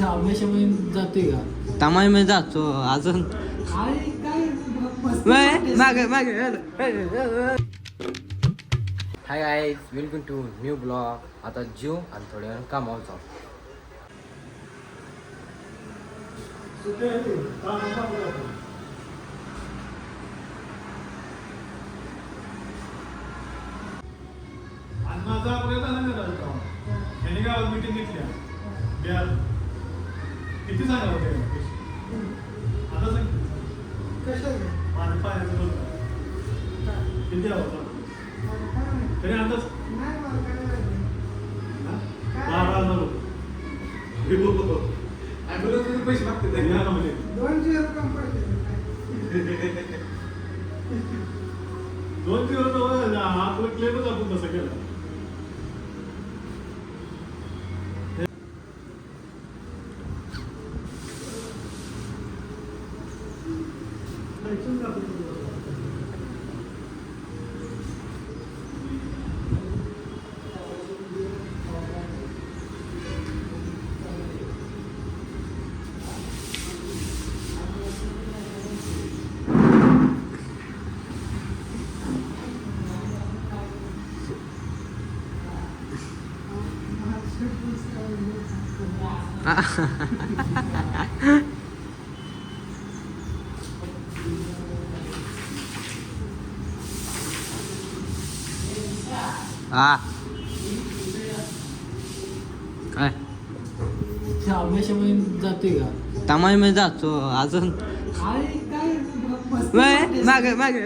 जातोय का तमाई मी जातो अजून मागे मागे. Hi guys, welcome to new blog. आता जीव आणि थोड्या वेळ कामावर जाऊ. माझा प्रयत्न नाही झाला. यांनी काय मीटिंग घेतल्या किती सांगा होते आता सांग माझं पाण्याचं बोलतो किती होता तरी अंदाज पैसे मागते दोन दिवस आपलं क्लेमच आपण कसं केलं. हा काय जातोय का तमाई मी जातो अजून मागे मागे.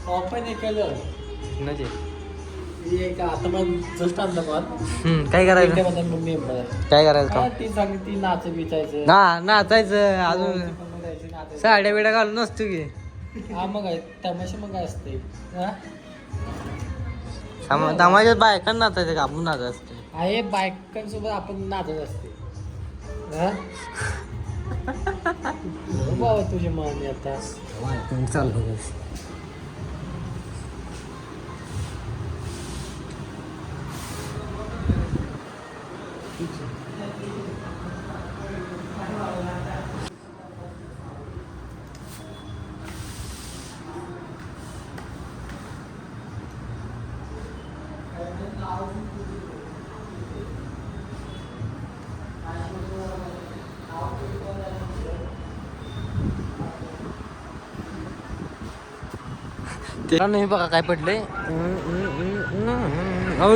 आपण केलं आता मग जस्ट आणलं पण काय करायचं काय करायचं काय ती सांग ती नाच बिचायचं नाचायचं अजून साड्या बिड्या घालून नसतो की. हा मग आहे तमाशा मग काय असते तमाशात बायकांना नाचायचं का आपण नाचत असते. आहे बायकांसोबत आपण नाचत असते बाबा तुझ्या माने आता चालू त्याला नाही बघा काय पडलंय. जवळ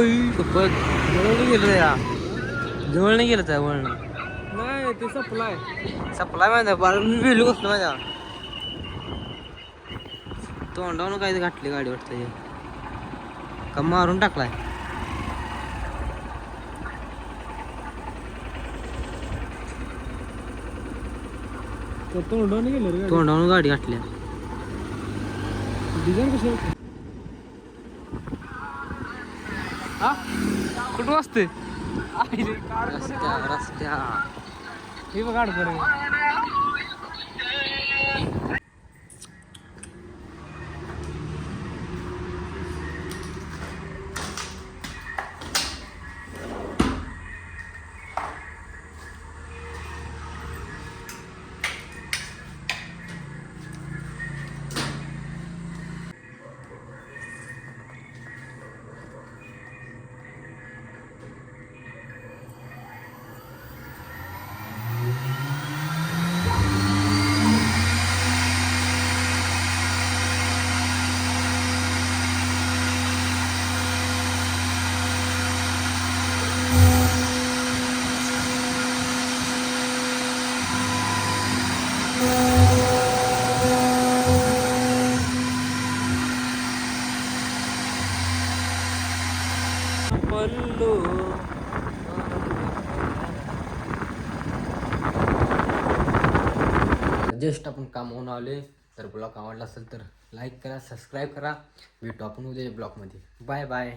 गेलं या जवळ नाही गेलं त्या वळण नाही ते सप्लाय माहिती मी वेलू बसलो माझ्या तोंडावून काय घातली गाडी वाटतं का मारून टाकलाय. तोंडावून गाडी घातल्या. डिझाईन कशी कुठं वाजते रस्त्या हे बघ अडकं पल्लू जस्ट आपण कामावून आले. तर ब्लॉग आवडला असेल तर लाईक करा, सबस्क्राईब करा. भेटू आपण उद्या ब्लॉगमध्ये. Bye bye.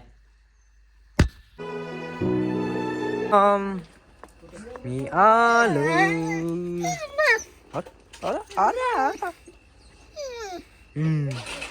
मी आलो. अरे